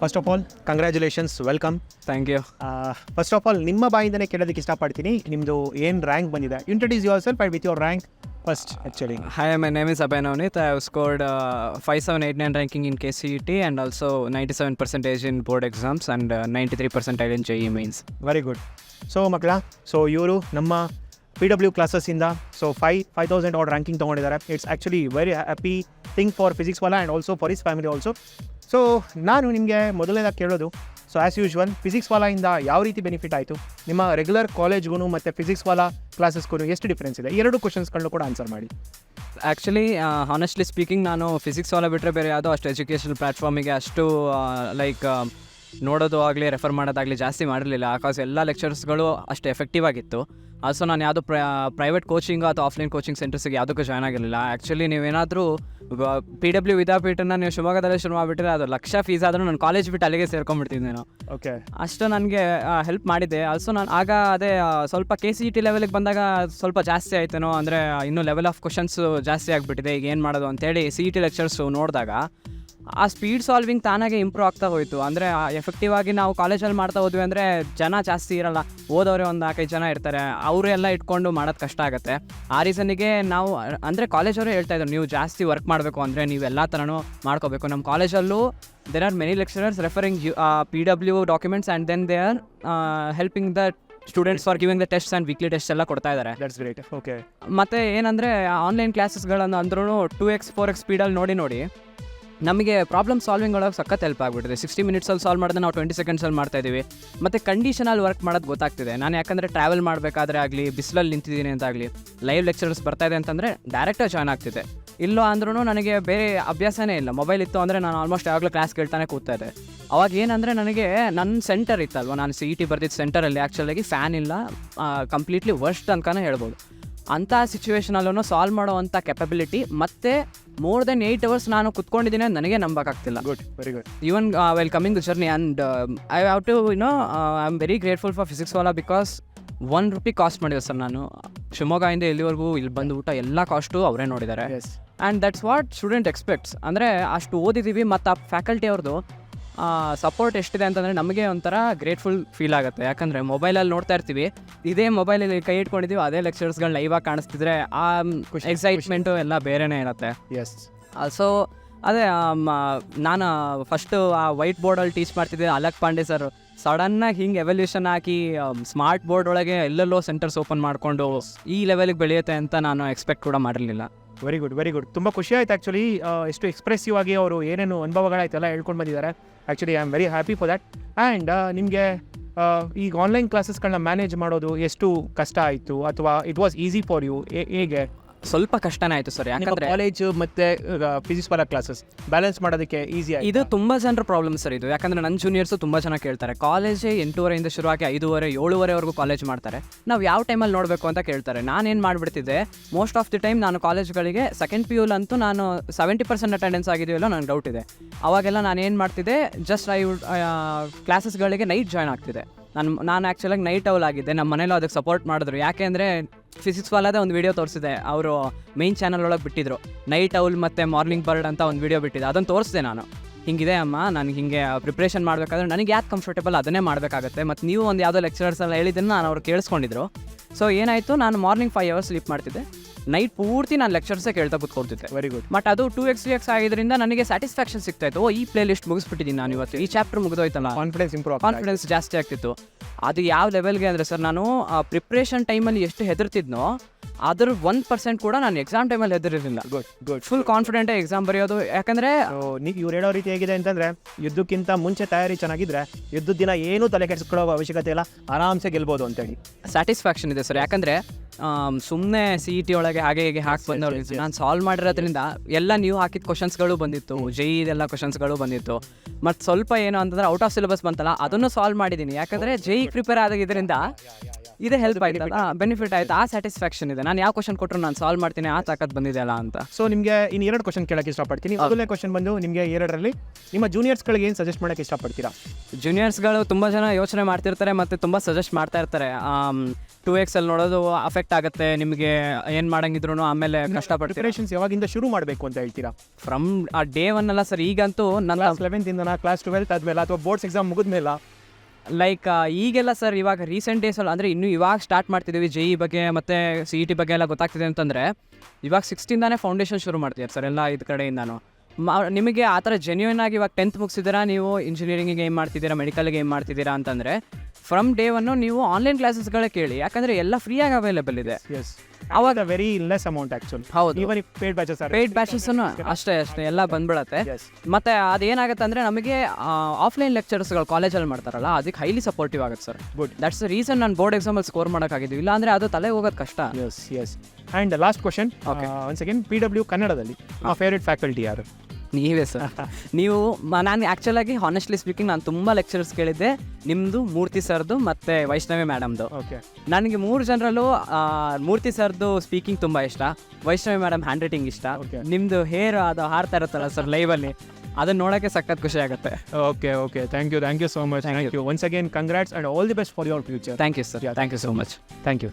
First of all congratulations, welcome. Thank you. First of all ನಿಮ್ಮ ಬಾಯಿಂದನೇ ಕೇಳೋದಕ್ಕೆ ಇಷ್ಟಪಡ್ತೀನಿ, ನಿಮ್ಮದು ಏನು ರ್ಯಾಂಕ್ ಬಂದಿದೆ. Introduce yourself with your rank first actually. Hi, my name is Abhay Navneet. I have scored 5789 ranking in KCET and also 97% in board exams and 93% in JEE mains. Very good. So ಮಕ್ಕಳ, so ಇವರು ನಮ್ಮ PW ಕ್ಲಾಸಸ್ಸಿಂದ so 5,000 odd ranking ತೊಗೊಂಡಿದ್ದಾರೆ. It's actually very happy thing for physics Wallah and also for his family also. So ನಾನು ನಿಮಗೆ ಮೊದಲನೇದಾಗಿ ಕೇಳೋದು, so as usual physics ವಾಲಾಯಿಂದ ಯಾವ ರೀತಿ ಬೆನಿಫಿಟ್ ಆಯಿತು, ನಿಮ್ಮ ರೆಗ್ಯುಲರ್ ಕಾಲೇಜ್ಗೂ ಮತ್ತು ಫಿಸಿಕ್ಸ್ ವಾಲಾ ಕ್ಲಾಸಸ್ಗೂ ಎಷ್ಟು ಡಿಫ್ರೆನ್ಸ್ ಇದೆ, ಎರಡು ಕ್ವಶನ್ಸ್ಗಳನ್ನೂ ಕೂಡ ಆನ್ಸರ್ ಮಾಡಿ. ಆ್ಯಕ್ಚುಲಿ ಹಾನೆಸ್ಟ್ಲಿ ಸ್ಪೀಕಿಂಗ್, ನಾನು ಫಿಸಿಕ್ಸ್ ವಾಲ ಬಿಟ್ಟರೆ ಬೇರೆ ಯಾವುದೋ ಅಷ್ಟು ಎಜುಕೇಷನಲ್ ಪ್ಲ್ಯಾಟ್ಫಾರ್ಮಿಗೆ ಅಷ್ಟು ನೋಡೋದು ಆಗಲಿ ರೆಫರ್ ಮಾಡೋದಾಗಲಿ ಜಾಸ್ತಿ ಮಾಡಿರಲಿಲ್ಲ. ಬಿಕಾಸ್ ಎಲ್ಲ ಲೆಕ್ಚರ್ಸ್ಗಳು ಅಷ್ಟು ಎಫೆಕ್ಟಿವ್ ಆಗಿತ್ತು. ಆಲ್ಸೋ ನಾನು ಯಾವುದೋ ಪ್ರೈವೇಟ್ ಕೋಚಿಂಗ್ ಅಥವಾ ಆಫ್ಲೈನ್ ಕೋಚಿಂಗ್ ಸೆಂಟರ್ಸಿಗೆ ಯಾವುದಕ್ಕೂ ಜಾಯ್ನ್ ಆಗಿರಲಿಲ್ಲ. ಆ್ಯಕ್ಚುಲಿ ನೀವೇನಾದರೂ PW ವಿದ್ಯಾಪೀಠನ ನೀವು ಶಿವಮೊಗ್ಗದಲ್ಲೇ ಶುರು ಮಾಡಿಬಿಟ್ರೆ ಅದು ಲಕ್ಷ ಫೀಸ್ ಆದರೂ ನಾನು ಕಾಲೇಜ್ ಬಿಟ್ಟು ಅಲ್ಲಿಗೆ ಸೇರ್ಕೊಂಡ್ಬಿಡ್ತಿದ್ದೆ ನಾನು. ಓಕೆ, ಅಷ್ಟು ನನಗೆ ಹೆಲ್ಪ್ ಮಾಡಿದೆ. ಆಲ್ಸೋ ನಾನು ಆಗ ಅದೇ ಸ್ವಲ್ಪ KCET ಲೆವೆಲಿಗೆ ಬಂದಾಗ ಸ್ವಲ್ಪ ಜಾಸ್ತಿ ಆಯ್ತೇನೋ, ಅಂದರೆ ಇನ್ನೂ ಲೆವೆಲ್ ಆಫ್ ಕ್ವಶನ್ಸು ಜಾಸ್ತಿ ಆಗಿಬಿಟ್ಟಿದೆ, ಈಗ ಏನು ಮಾಡೋದು ಅಂತೇಳಿ CET ಲೆಕ್ಚರ್ಸು ನೋಡಿದಾಗ ಆ ಸ್ಪೀಡ್ ಸಾಲ್ವಿಂಗ್ ತಾನಾಗೆ ಇಂಪ್ರೂವ್ ಆಗ್ತಾ ಹೋಯಿತು. ಅಂದರೆ ಎಫೆಕ್ಟಿವ್ ಆಗಿ ನಾವು ಕಾಲೇಜಲ್ಲಿ ಮಾಡ್ತಾ ಹೋದ್ವಿ ಅಂದರೆ ಜನ ಜಾಸ್ತಿ ಇರಲ್ಲ, ಓದೋರೆ ಒಂದು 4-5 ಜನ ಇರ್ತಾರೆ, ಅವರೆಲ್ಲ ಇಟ್ಕೊಂಡು ಮಾಡೋದು ಕಷ್ಟ ಆಗುತ್ತೆ. ಆ ರೀಸನ್ನಿಗೆ ನಾವು ಅಂದರೆ ಕಾಲೇಜವರು ಹೇಳ್ತಾಯಿದ್ರು, ನೀವು ಜಾಸ್ತಿ ವರ್ಕ್ ಮಾಡಬೇಕು ಅಂದರೆ ನೀವು ಎಲ್ಲ ಥರನೂ ಮಾಡ್ಕೋಬೇಕು. ನಮ್ಮ ಕಾಲೇಜಲ್ಲೂ there are many lecturers referring PW documents and then they are helping the students for giving the test and weekly test ಎಲ್ಲ ಕೊಡ್ತಾ ಇದ್ದಾರೆ. That's great. ಓಕೆ, ಮತ್ತು ಏನಂದರೆ ಆನ್ಲೈನ್ ಕ್ಲಾಸಸ್ಗಳನ್ನು ಅಂದ್ರೂ 2x 4x ಸ್ಪೀಡಲ್ಲಿ ನೋಡಿ ನಮಗೆ ಪ್ರಾಬ್ಲಮ್ ಸಾಲ್ವಿಂಗ್ ಒಳಗೆ ಸಖತ್ ಹೆಲ್ಪ್ ಆಗಿಬಿಟ್ಟಿದೆ. 60 ಮಿನಿಟ್ಸಲ್ಲಿ ಸಾಲ್ವ್ ಮಾಡಿದ್ರೆ ನಾವು 20 ಸೆಕೆಂಡ್ಸಲ್ಲಿ ಮಾಡ್ತಾಯಿದ್ದೀವಿ. ಮತ್ತು ಕಂಡೀಷನಲ್ಲಿ ವರ್ಕ್ ಮಾಡೋದು ಗೊತ್ತಾಗ್ತಿದೆ. ನಾನು ಯಾಕಂದರೆ ಟ್ರಾವೆಲ್ ಮಾಡಬೇಕಾದ್ರೆ ಆಗಲಿ, ಬಿಸಿಲಲ್ಲಿ ನಿಂತಿದ್ದೀನಿ ಅಂತಾಗಲಿ, ಲೈವ್ ಲೆಕ್ಚರ್ಸ್ ಬರ್ತಾಯಿದೆ ಅಂತಂದರೆ ಡೈರೆಕ್ಟಾಗಿ ಜಾಯ್ನ್ ಆಗ್ತಿದೆ. ಇಲ್ಲೋ ಅಂದ್ರೂ ನನಗೆ ಬೇರೆ ಅಭ್ಯಾಸನೇ ಇಲ್ಲ. ಮೊಬೈಲ್ ಇತ್ತು ಅಂದರೆ ನಾನು ಆಲ್ಮೋಸ್ಟ್ ಯಾವಾಗಲೂ ಕ್ಲಾಸ್ ಕೇಳ್ತಾನೆ ಕೂಗ್ತಾಯಿದ್ದೆ. ಅವಾಗ ಏನಂದರೆ ನನಗೆ ನನ್ನ ಸೆಂಟರ್ ಇತ್ತಲ್ವ, ನಾನು CET ಬರ್ದಿದ್ದ ಸೆಂಟರಲ್ಲಿ ಆ್ಯಕ್ಚುಲಾಗಿ ಫ್ಯಾನ್ ಇಲ್ಲ, ಕಂಪ್ಲೀಟ್ಲಿ ವರ್ಸ್ಟ್ ಅಂತಲೇ ಹೇಳ್ಬೋದು. ಅಂಥ ಸಿಚುವೇಷನಲ್ಲೂ ಸಾಲ್ವ್ ಮಾಡೋವಂಥ ಕೆಪಬಿಲಿಟಿ ಮತ್ತು ಮೋರ್ ದೆನ್ 8 hours ನಾನು ಕುತ್ಕೊಂಡಿದ್ದೀನಿ ಅಂತ ನನಗೆ ನಂಬೋಕ್ಕಾಗ್ತಿಲ್ಲ. Good, very good. Even well coming the journey and I have to I am very grateful for physics Wallah because ₹1 cost ಮಾಡಿದೆ ಸರ್. ನಾನು ಶಿವಮೊಗ್ಗದಿಂದ ಇಲ್ಲಿವರೆಗೂ ಇಲ್ಲಿ ಬಂದು ಊಟ ಎಲ್ಲ ಕಾಸ್ಟು ಅವರೇ ನೋಡಿದ್ದಾರೆ. And that's what student expects. ಅಂದರೆ ಅಷ್ಟು ಓದಿದ್ದೀವಿ ಮತ್ತು ಆ ಫ್ಯಾಕಲ್ಟಿ ಅವ್ರದ್ದು ಸಪೋರ್ಟ್ ಎಷ್ಟಿದೆ ಅಂತಂದರೆ ನಮಗೆ ಒಂಥರ ಗ್ರೇಟ್ಫುಲ್ ಫೀಲ್ ಆಗುತ್ತೆ. ಯಾಕಂದರೆ ಮೊಬೈಲಲ್ಲಿ ನೋಡ್ತಾ ಇರ್ತೀವಿ, ಇದೇ ಮೊಬೈಲಲ್ಲಿ ಕೈ ಇಟ್ಕೊಂಡಿದ್ದೀವಿ, ಅದೇ ಲೆಕ್ಚರ್ಸ್ಗಳು ಲೈವಾಗಿ ಕಾಣಿಸ್ತಿದ್ರೆ ಆ ಎಕ್ಸೈಟ್ಮೆಂಟು ಎಲ್ಲ ಬೇರೆನೇ ಇರುತ್ತೆ. ಎಸ್. ಸೊ ಅದೇ ನಾನು ಫಸ್ಟು ಆ ವೈಟ್ ಬೋರ್ಡಲ್ಲಿ ಟೀಚ್ ಮಾಡ್ತಿದ್ದೆ, ಅಲಕ್ ಪಾಂಡೆ ಸರ್ ಸಡನ್ನಾಗಿ ಹಿಂಗೆ ಎವಲ್ಯೂಷನ್ ಹಾಕಿ ಸ್ಮಾರ್ಟ್ ಬೋರ್ಡ್ ಒಳಗೆ ಎಲ್ಲೆಲ್ಲೋ ಸೆಂಟರ್ಸ್ ಓಪನ್ ಮಾಡಿಕೊಂಡು ಈ ಲೆವೆಲಿಗೆ ಬೆಳೆಯುತ್ತೆ ಅಂತ ನಾನು ಎಕ್ಸ್ಪೆಕ್ಟ್ ಕೂಡ ಮಾಡಿರಲಿಲ್ಲ. Very good, very good. ತುಂಬ ಖುಷಿ ಆಯ್ತು ಆ್ಯಕ್ಚುಲಿ. ಎಷ್ಟು ಎಕ್ಸ್ಪ್ರೆಸಿವ್ ಆಗಿ ಅವರು ಏನೇನು ಅನುಭವಗಳಾಯ್ತೆಲ್ಲ ಹೇಳ್ಕೊಂಡು ಬಂದಿದ್ದಾರೆ. Actually I am very happy for that. And ನಿಮಗೆ ಈಗ ಆನ್ಲೈನ್ ಕ್ಲಾಸಸ್ಗಳನ್ನ ಮ್ಯಾನೇಜ್ ಮಾಡೋದು ಎಷ್ಟು ಕಷ್ಟ ಆಯಿತು, ಅಥವಾ it was easy for you? ಹೇಗೆ? ಸ್ವಲ್ಪ ಕಷ್ಟನೇ ಆಯಿತು ಸರ್. ಯಾಕಂದರೆ ಕಾಲೇಜ್ ಮತ್ತು ಫಿಸಿಕ್ಸ್ ವಾಲಾ ಕ್ಲಾಸಸ್ ಬ್ಯಾಲೆನ್ಸ್ ಮಾಡೋದಕ್ಕೆ ಈಸಿ ಆಯಿತು. ಇದು ತುಂಬ ಜನರ ಪ್ರಾಬ್ಲಮ್ ಸರ್ ಇದು. ಯಾಕಂದರೆ ನನ್ನ ಜೂನಿಯರ್ಸು ತುಂಬ ಜನ ಕೇಳ್ತಾರೆ, ಕಾಲೇಜೇ 8:30 ಶುರುವಾಗಿ 5:30 7:30ವರೆಗೂ ಕಾಲೇಜ್ ಮಾಡ್ತಾರೆ, ನಾವು ಯಾವ ಟೈಮಲ್ಲಿ ನೋಡಬೇಕು ಅಂತ ಕೇಳ್ತಾರೆ. ನಾನೇನು ಮಾಡಿಬಿಡ್ತಿದ್ದೆ, ಮೋಸ್ಟ್ ಆಫ್ ದಿ ಟೈಮ್ ನಾನು ಕಾಲೇಜ್ಗಳಿಗೆ ಸೆಕೆಂಡ್ PU ಅಂತೂ ನಾನು 70% ಅಟೆಂಡೆನ್ಸ್ ಆಗಿದೆಯಲ್ಲ ನನಗೆ ಡೌಟ್ ಇದೆ. ಅವಾಗೆಲ್ಲ ನಾನು ಏನು ಮಾಡ್ತಿದ್ದೆ, ಜಸ್ಟ್ ಕ್ಲಾಸಸ್ಗಳಿಗೆ ನೈಟ್ ಜಾಯ್ನ್ ಆಗ್ತಿದ್ದೆ. ನಾನು ಆ್ಯಕ್ಚುಲಾಗಿ ನೈಟ್ ಔಲ್ ಆಗಿದ್ದೆ. ನಮ್ಮ ಮನೇಲೂ ಅದಕ್ಕೆ ಸಪೋರ್ಟ್ ಮಾಡಿದ್ರು. ಯಾಕೆ ಅಂದರೆ ಫಿಸಿಕ್ಸ್ ವಾಲಾದ ಒಂದು ವೀಡಿಯೋ ತೋರಿಸಿದೆ, ಅವರು ಮೈನ್ ಚಾನಲ್ ಒಳಗೆ ಬಿಟ್ಟಿದ್ರು, ನೈಟ್ ಔಲ್ ಮತ್ತು ಮಾರ್ನಿಂಗ್ ಬರ್ಡ್ ಅಂತ ಒಂದು ವೀಡಿಯೋ ಬಿಟ್ಟಿದ್ದೆ. ಅದನ್ನು ತೋರಿಸಿದೆ ನಾನು. ಹಿಂಗಿದೆ ಅಮ್ಮ, ನನಗೆ ಹಿಂಗೆ ಪ್ರಿಪ್ರೇಷನ್ ಮಾಡಬೇಕಾದ್ರೆ ನನಗೆ ಯಾಕೆ ಕಂಫರ್ಟೇಬಲ್ ಅದನ್ನೇ ಮಾಡಬೇಕಾಗತ್ತೆ, ಮತ್ತು ನೀವು ಒಂದು ಯಾವುದೋ ಲೆಕ್ಚರರ್ಸ್ ಎಲ್ಲ ಹೇಳಿದ್ದನ್ನು ನಾನು ಅವ್ರು ಕೇಳಿಸ್ಕೊಂಡಿದ್ರು. ಸೊ ಏನಾಯಿತು, ನಾನು ಮಾರ್ನಿಂಗ್ 5 hours ಸ್ಲೀಪ್ ಮಾಡ್ತಿದ್ದೆ, ನೈಟ್ ಪೂರ್ತಿ ನಾನು ಲೆಕ್ಚರ್ಸೇ ಕೇಳ್ತಾ ಕೂತ್ಕೊಳ್ತಿದ್ದೆ. Very good. ಬಟ್ ಅದು 2x 3x ಆಗಿದ್ದರಿಂದ ನನಗೆ ಸ್ಯಾಟಿಸ್ಫ್ಯಾಕ್ಷನ್ ಸಿಗ್ತಾಯಿತ್ತು. ಈ ಪ್ಲೇ ಲಿಸ್ಟ್ ಮುಗಿಸ್ಬಿಟ್ಟಿದ್ದೀನಿ ನಾನು ಇವತ್ತು, ಈ ಚಾಪ್ಟರ್ ಮುಗಿದೋಯ್ತಲ್ಲ, ಕಾನ್ಫಿಡೆನ್ಸ್ ಜಾಸ್ತಿ ಆಗ್ತಿತ್ತು. ಅದು ಯಾವ ಲೆವೆಲ್ಗೆ ಅಂದರೆ ಸರ್, ನಾನು ಪ್ರಿಪ್ರೇಷನ್ ಟೈಮಲ್ಲಿ ಎಷ್ಟು ಹೆದರ್ತಿದ್ನೋ ಅದ್ರ 1% ಕೂಡ ನಾನು ಎಕ್ಸಾಮ್ ಟೈಮಲ್ಲಿ ಹೆದರಿರಲಿಲ್ಲ. Good, good. ಫುಲ್ ಕಾನ್ಫಿಡೆಂಟೇ ಎಕ್ಸಾಮ್ ಬರೆಯೋದು. ಯಾಕಂದರೆ ಇವ್ರು ಹೇಳೋ ರೀತಿ ಹೇಗಿದೆ ಅಂತಂದರೆ, ಯುದ್ಧಕ್ಕಿಂತ ಮುಂಚೆ ತಯಾರಿ ಚೆನ್ನಾಗಿದ್ರೆ ಯುದ್ಧದ ದಿನ ಏನೂ ತಲೆ ಕೆಡಿಸ್ಕೊಳ್ಳೋ ಅವಶ್ಯಕತೆ ಇಲ್ಲ, ಆರಾಮ್ಸೆ ಗೆಲ್ಬೋದು ಅಂತೇಳಿ ಸ್ಯಾಟಿಸ್ಫ್ಯಾಕ್ಷನ್ ಇದೆ ಸರ್. ಯಾಕಂದರೆ ಸುಮ್ಮನೆ CET ಒಳಗೆ ಹಾಗೆ ಹೀಗೆ ಹಾಕಿ ಬಂದವ್ರಿಗೆ ನಾನು ಸಾಲ್ವ್ ಮಾಡಿರೋದ್ರಿಂದ ಎಲ್ಲ ನೀವು ಹಾಕಿದ ಕ್ವಶನ್ಸ್ಗಳು ಬಂದಿತ್ತು, JEE ಕ್ವಶನ್ಸ್ಗಳು ಬಂದಿತ್ತು. ಮತ್ತು ಸ್ವಲ್ಪ ಏನು ಅಂತಂದರೆ ಔಟ್ ಆಫ್ ಸಿಲೆಬಸ್ ಬಂತಲ್ಲ, ಅದನ್ನು ಸಾಲ್ವ್ ಮಾಡಿದ್ದೀನಿ. ಯಾಕಂದರೆ JEE ಪ್ರಿಪೇರ್ ಆಗಿದ್ದರಿಂದ ಇದೇ ಹೆಲ್ಪ್ ಆಯ್ತಲ್ಲ, ಬೆನಿಫಿಟ್ ಆಯ್ತು, ಆ ಸ್ಯಾಟಿಸ್ಫ್ಯಾಕ್ಷನ್ ಇದೆ. ನಾನು ಯಾವ ಕ್ವಶನ್ ಕೊಟ್ಟರು ನಾನು ಸಾಲ್ವ್ ಮಾಡ್ತೀನಿ, ಆ ತಾಕತ್ ಬಂದಿದೆಯಲ್ಲ ಅಂತ. ಸೊ ನಿಮಗೆ ಇನ್ನು 2 ಕ್ವಶನ್ ಕೇಳಕ್ಕೆ ಇಷ್ಟಪಡ್ತೀನಿ. ಮೊದಲನೇ ಕ್ವಶನ್ ಬಂದು ನಿಮಗೆ 2ರಲ್ಲಿ ನಿಮ್ಮ ಜೂನಿಯರ್ಸ್ಗಳಿಗೆ ಏನು ಸಜೆಸ್ಟ್ ಮಾಡೋಕ್ಕೆ ಇಷ್ಟಪಡ್ತೀರಾ? ಜೂನಿಯರ್ಸ್ಗಳು ತುಂಬ ಜನ ಯೋಚನೆ ಮಾಡ್ತಿರ್ತಾರೆ ಮತ್ತು ತುಂಬ ಸಜೆಸ್ಟ್ ಮಾಡ್ತಾ ಇರ್ತಾರೆ. 2X ಅಲ್ಲಿ ನೋಡೋದು ಅಫೆಕ್ಟ್ ಆಗುತ್ತೆ ನಿಮಗೆ, ಏನು ಮಾಡಂಗಿದ್ರು ಆಮೇಲೆ ಕಷ್ಟಪಡ್ತೀರಾ. ಪ್ರಿಪರೇಷನ್ಸ್ ಯಾವಾಗಿಂದ ಶುರು ಮಾಡಬೇಕು ಅಂತ ಹೇಳ್ತೀರಾ? ಫ್ರಮ್ ಆ ಡೇ 1 ಅಲ್ಲ ಸರ್, ಈಗಂತೂ ನನ್ನ ಕ್ಲಾಸ್ 11th ಇಂದನಾ, ಕ್ಲಾಸ್ 12th ಆದಮೇಲೆ, ಅಥವಾ ಬೋರ್ಡ್ಸ್ ಎಕ್ಸಾಮ್ ಮುಗಿದ್ಮೇಲೆ? ಲೈಕ್ ಈಗೆಲ್ಲ ಸರ್ ಇವಾಗ ರೀಸೆಂಟ್ ಡೇಸಲ್ಲಿ ಅಂದರೆ ಇನ್ನೂ ಇವಾಗ ಸ್ಟಾರ್ಟ್ ಮಾಡ್ತಿದ್ದೀವಿ JE ಬಗ್ಗೆ ಮತ್ತು CET ಬಗ್ಗೆ ಎಲ್ಲ ಗೊತ್ತಾಗ್ತಿದೆ ಅಂತಂದರೆ ಇವಾಗ 6th ಫೌಂಡೇಶನ್ ಶುರು ಮಾಡ್ತೀವಿ ಸರ್ ಎಲ್ಲ ಇದು ಕಡೆಯಿಂದನೂ. ನಿಮಗೆ ಆ ಥರ ಜೆನ್ಯೂನ್ ಆಗಿ ಇವಾಗ 10th ಮುಗಿಸಿದ್ದೀರಾ, ನೀವು ಇಂಜಿನಿಯರಿಂಗಿಗೆ ಏನು ಮಾಡ್ತಿದ್ದೀರಾ, ಮೆಡಿಕಲ್ಗೆ ಏನು ಮಾಡ್ತಿದ್ದೀರಾ ಅಂತಂದರೆ ಫ್ರಮ್ ಡೇ 1 ನೀವು ಆನ್ಲೈನ್ ಕ್ಲಾಸಸ್ಗಳೇ ಕೇಳಿ, ಯಾಕಂದರೆ ಎಲ್ಲ ಫ್ರೀಯಾಗಿ ಅವೈಲೇಬಲ್ ಇದೆ. ಎಸ್, ಅವಾಗ ವೆರಿ ಲೆಸ್ ಅಮೌಂಟ್ ಆ್ಯಕ್ಚುಲಿ. ಹೌದು, ಈವನ್ ಇಫ್ ಪೇಡ್ ಬ್ಯಾಚಸ್ಸನ್ನು ಅಷ್ಟೇ ಎಲ್ಲ ಬಂದ್ಬಿಡತ್ತೆ. Yes. ಮತ್ತು ಅದೇನಾಗುತ್ತೆ ಅಂದರೆ ನಮಗೆ ಆಫ್ಲೈನ್ ಲೆಕ್ಚರ್ಸ್ಗಳು ಕಾಲೇಜಲ್ಲಿ ಮಾಡ್ತಾರಲ್ಲ, ಅದಕ್ಕೆ ಹೈಲಿ ಸಪೋರ್ಟಿವ್ ಆಗುತ್ತೆ sir. Good. That's the reason ನಾನು ಬೋರ್ಡ್ ಎಕ್ಸಾಮಲ್ಲಿ ಸ್ಕೋರ್ ಮಾಡೋಕ್ಕಾಗಿದ್ದು, ಇಲ್ಲ ಅಂದರೆ ಅದು ತಲೆ ಹೋಗೋದು ಕಷ್ಟ. Yes yes. And last question, once again, PW ಕನ್ನಡದಲ್ಲಿ ನಿಮ್ಮ ಫೇವ್ರೇಟ್ ಫ್ಯಾಕಲ್ಟಿ ಯಾರು? ನೀವೇ ಸರ್. ನೀವು ನಾನು ಆ್ಯಕ್ಚುಲಾಗಿ ಹಾನೆಸ್ಟ್ಲಿ ಸ್ಪೀಕಿಂಗ್ ನಾನು ತುಂಬ ಲೆಕ್ಚರ್ಸ್ ಕೇಳಿದ್ದೆ, ನಿಮ್ಮದು ಮೂರ್ತಿ ಸರ್ದು ಮತ್ತು ವೈಷ್ಣವಿ ಮೇಡಮ್ದು. ಓಕೆ. ನನಗೆ 3 ಜನರಲ್ಲೂ ಮೂರ್ತಿ ಸರ್ದು ಸ್ಪೀಕಿಂಗ್ ತುಂಬ ಇಷ್ಟ, ವೈಷ್ಣವಿ ಮೇಡಮ್ ಹ್ಯಾಂಡ್ ರೈಟಿಂಗ್ ಇಷ್ಟ, Okay. ನಿಮ್ಮದು ಹೇರ್ ಅದು ಹಾರ್ತಾ ಇರುತ್ತಲ್ಲ ಸರ್ ಲೈವಲ್ಲಿ, ಅದನ್ನು ನೋಡೋಕ್ಕೆ ಸಖತ್ ಖುಷಿ ಆಗುತ್ತೆ. Okay. Thank you so much. Thank you once again. Congrats and all the best for your future. Thank you sir. Thank you so much. Thank you.